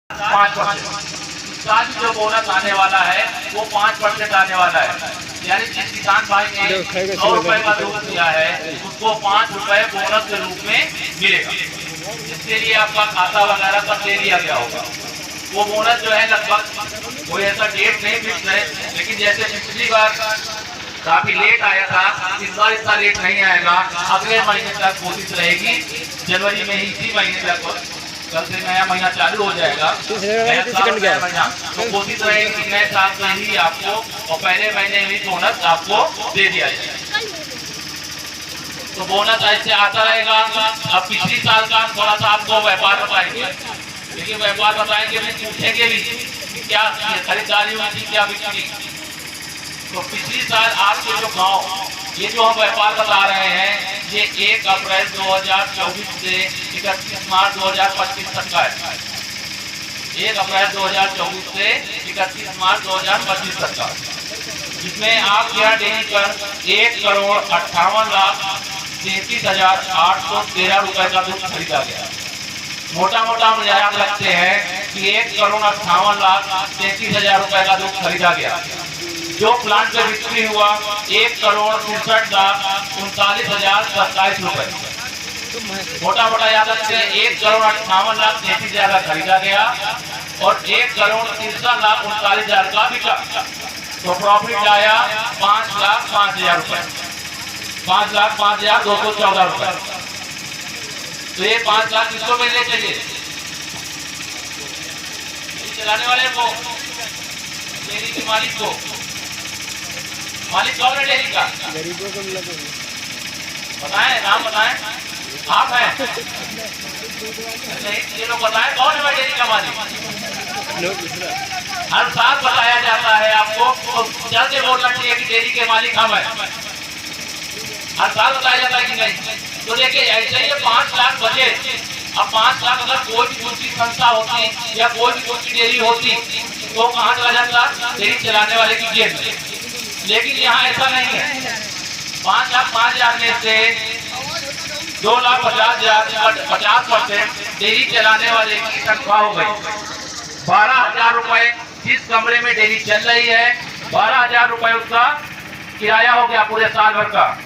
5%। साल जो बोनस आने वाला है वो 5% आने वाला है। यानी जिस किसान भाई ने 100 रुपए का दूध दिया है उसको 5 रुपए बोनस के रूप में मिलेगा। इसके लिए आपका खाता वगैरह सब दे दिया गया होगा। वो बोनस जो है लगभग कोई ऐसा डेट नहीं फिक्स है, लेकिन जैसे पिछली बार काफी लेट आया था, इस बार इतना लेट नहीं आएगा। अगले महीने तक कोशिश रहेगी, जनवरी में ही, इसी महीने तक, कल से नया महीना चालू हो जाएगा, नया महीना, तो कोशिश रहेगी कि नए साल में ही आपको और पहले महीने में बोनस आपको दे दिया जाए। तो बोनस ऐसे आता रहेगा। अब पिछली साल का थोड़ा सा आपको व्यापार बताएंगे, लेकिन व्यापार बताएंगे भी, पूछेंगे भी कि क्या खरीदारी हुई थी, क्या बिक्री। तो पिछली साल आपके जो गांव, ये जो हम व्यापार बता रहे हैं, ये 1 अप्रैल 2024 से 31 मार्च 2025 तक का है। 1 अप्रैल 2024 से 31 मार्च 2025 तक का, जिसमें आपके यहाँ डेयरी पर 1,58,33,813 रुपए का दूध खरीदा गया। मोटा मोटा हम याद रखते हैं कि 1,58,33,000 रुपए का दूध खरीदा गया। जो प्लांट पे बिक्री हुआ 1,63,39,027 रुपए। मोटा मोटा याद रखते हैं 1,58,33,000 का खरीदा गया और 1,63,39,000 का बिका। तो प्रॉफिट आया 5,05,000 रुपए, 5,05,214 रुपए। तो ये 5 लाख किसको मिलने चाहिए? चलाने वाले को, डेयरी के मालिक को। मालिक कौन है डेयरी का? गरीबों को मिला। बताएं, नाम बताएं। आप हैं? नहीं, ये लोग बताएं कौन है डेयरी का मालिक? हर साल बताया जाता है आपको, तो चल के बोलना चाहिए कि डेयरी के मालिक हम हैं। हर साल बताया जाता है कि नहीं? तो देखिए ऐसे ही 5 लाख बचे। अब 5 लाख अगर कोई भी दूसरी संस्था होती या कोई भी दूसरी डेयरी होती तो कहाँ चला जाता? डेयरी चलाने वाले की जेब में। लेकिन यहाँ ऐसा नहीं है। 5,05,000 में से 2,50,000 50% डेयरी चलाने वाले की तनख्वाह हो गई। 12,000 रुपए जिस कमरे में डेयरी चल रही है, 12,000 रुपए उसका किराया हो गया पूरे साल भर का।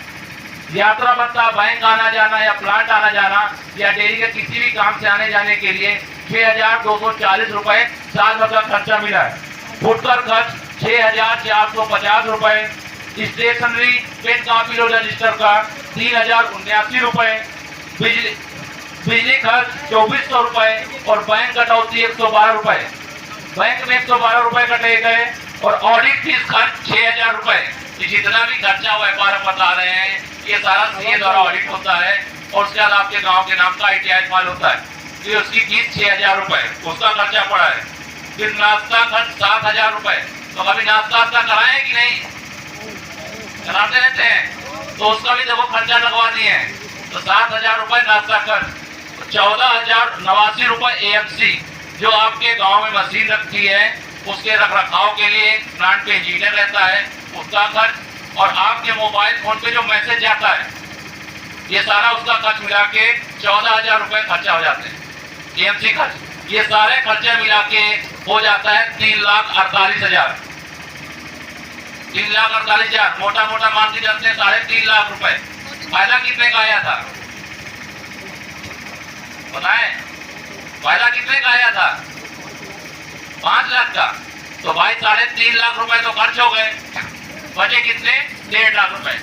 यात्रा भत्ता, बैंक आना जाना या प्लांट आना जाना या डेयरी के किसी भी काम से आने जाने के लिए 6,240 रुपए साल भर का खर्चा मिला है। फुटकर खर्च 6,450 रुपए, स्टेशनरी पेन कॉपी और रजिस्टर का 3,079 रुपए, बिजली खर्च 2,400 रुपए और बैंक कटौती 112 रुपए। बैंक में 112 रुपए कटे गए और ऑडिट फीस खर्च 6,000 रुपए। जितना भी खर्चा व्यापार बता रहे हैं ये सारा सीए द्वारा ऑडिट होता है और उसके बाद आपके गांव के नाम का ITI माल होता है, तो उसकी फीस 6,000 रुपए उसका खर्चा पड़ा है। फिर नाश्ता खर्च 7,000 रुपए। तो कभी नाश्ता कराए कि नहीं? कराते रहते हैं, तो उसका भी देखो खर्चा लगवा दिए हैं। तो 7,000 रुपए नाश्ता खर्च, 14,089 रुपए AMC जो आपके गांव में मशीन रखी है उसके रख रखाव के लिए प्लांट पे इंजीनियर रहता है उसका खर्च, और आपके मोबाइल फोन पे जो मैसेज जाता है ये सारा उसका खर्च मिला के 14,000 रुपए खर्चा हो जाते हैं AMC खर्च। ये सारे खर्चे मिला के हो जाता है 3,48,000। 3,48,000 मोटा मोटा मान के चलते हैं 3.5 लाख रुपए। फायदा कितने का आया था बताएं? फायदा कितने का आया था? 5 लाख का। तो भाई 3.5 लाख रुपए तो खर्च हो गए, बचे कितने? 1.5 लाख रुपए।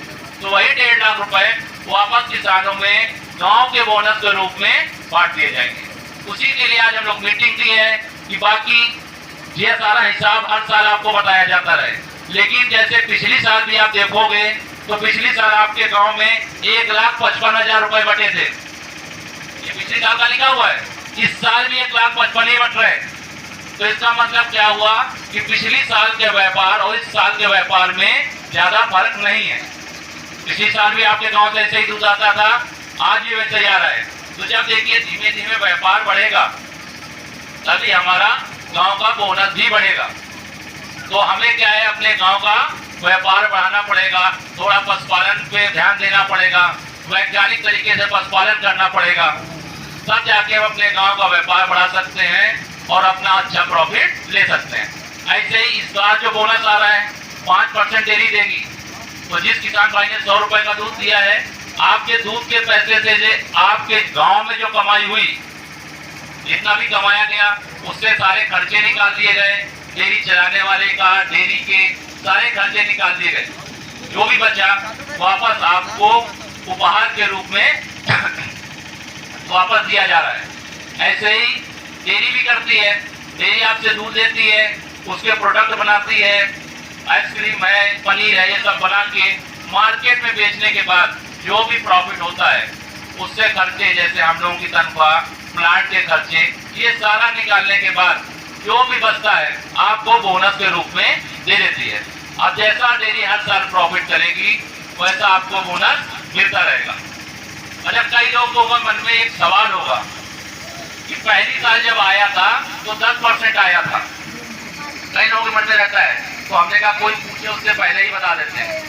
तो वही 1.5 लाख रुपए वापस किसानों में गांव के बोनस के रूप में बांट दिए जाएंगे। उसी के लिए आज हम लोग मीटिंग की है कि बाकी ये सारा हिसाब हर साल आपको बताया जाता रहे। लेकिन जैसे पिछली साल भी आप देखोगे तो पिछली साल आपके गांव में 1,55,000 रुपए बटे थे। ये पिछली साल का लिखा हुआ है। इस साल भी 1,55,000 ही बट रहे। तो इसका मतलब क्या हुआ कि पिछली साल के व्यापार और इस साल के व्यापार में ज्यादा फर्क नहीं है। पिछली साल भी आपके गांव से ऐसे ही दूध आता था, आज भी वैसे ही आ रहा है। तो जब देखिए धीमे धीमे व्यापार बढ़ेगा तभी हमारा गांव का बोनस भी बढ़ेगा। तो हमें क्या है, अपने गांव का व्यापार बढ़ाना पड़ेगा, थोड़ा पशुपालन पे ध्यान देना पड़ेगा, वैज्ञानिक तरीके से पशुपालन करना पड़ेगा, तब जाके हम अपने गांव का व्यापार बढ़ा सकते हैं। और अपना अच्छा प्रॉफिट ले सकते हैं। ऐसे ही इस बार जो बोनस आ रहा है 5% डेयरी देगी, तो जिस किसान भाई ने 100 रुपए का दूध दिया है, आपके दूध के पैसे से आपके गांव में जो कमाई हुई, जितना भी कमाया गया उससे सारे खर्चे निकाल दिए गए, डेयरी चलाने वाले का, डेयरी के सारे खर्चे निकाल दिए गए। जो भी बचा वापस आपको उपहार के रूप में वापस दिया जा रहा है। ऐसे ही डेयरी भी करती है, डेयरी आपसे दूध देती है, उसके प्रोडक्ट बनाती है, आइसक्रीम है, पनीर है, ये सब बना के मार्केट में बेचने के बाद जो भी प्रॉफिट होता है उससे खर्चे, जैसे हम लोगों की तनख्वाह, प्लांट के खर्चे, ये सारा निकालने के बाद जो भी बचता है आपको बोनस के रूप में दे देती है। अब जैसा डेयरी हर साल प्रॉफिट करेगी वैसा आपको बोनस मिलता रहेगा। अच्छा, कई लोगों के मन में एक सवाल होगा कि पहली साल जब आया था तो 10% आया था, कई लोगों के मन में रहता है, तो हमने कहा कोई पूछे उससे पहले ही बता देते हैं।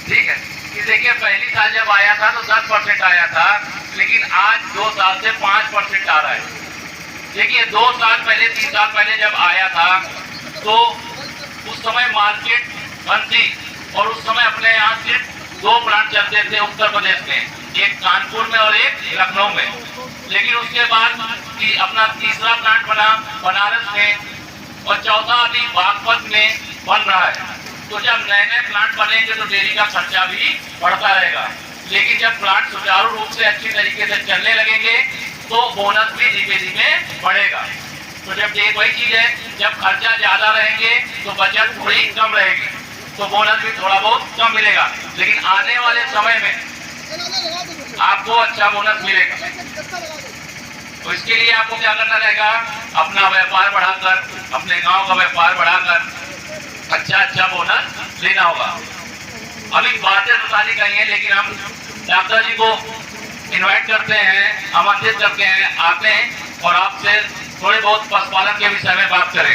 ठीक है कि देखिए, पहली साल जब आया था तो 10% आया था, लेकिन आज 2 साल से 5% आ रहा है। देखिए, 2 साल पहले, 3 साल पहले जब आया था तो उस समय मार्केट बंद थी और उस समय अपने यहाँ सिर्फ 2 प्लांट चलते थे उत्तर प्रदेश में, एक कानपुर में और एक लखनऊ में। लेकिन उसके बाद कि अपना तीसरा प्लांट बना बनारस में और चौथा अभी बागपत में बन रहा है। तो जब नए नए प्लांट बनेंगे तो डेयरी का खर्चा भी बढ़ता रहेगा, लेकिन जब प्लांट सुचारू रूप से अच्छी तरीके से चलने लगेंगे तो बोनस भी धीमे धीमे बढ़ेगा। तो जब ये वही चीज है, जब खर्चा ज्यादा रहेंगे तो बचत थोड़ी कम रहेगी, तो बोनस भी थोड़ा बहुत कम मिलेगा, लेकिन आने वाले समय में आपको अच्छा बोनस मिलेगा। तो इसके लिए आपको क्या करना रहेगा, अपना व्यापार बढ़ाकर, अपने गांव का व्यापार बढ़ाकर अच्छा बोनस लेना होगा। अभी बातें तो सारी कही है, लेकिन हम डॉक्टर जी को इनवाइट करते हैं, आमंत्रित करते हैं, आते हैं और आपसे थोड़े बहुत पशुपालन के विषय में बात करें।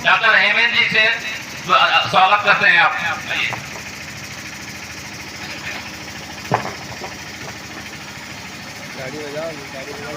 डॉक्टर हेमेंद्र जी से स्वागत करते हैं आप। गाड़ी बजाओ, गाड़ी बजाओ।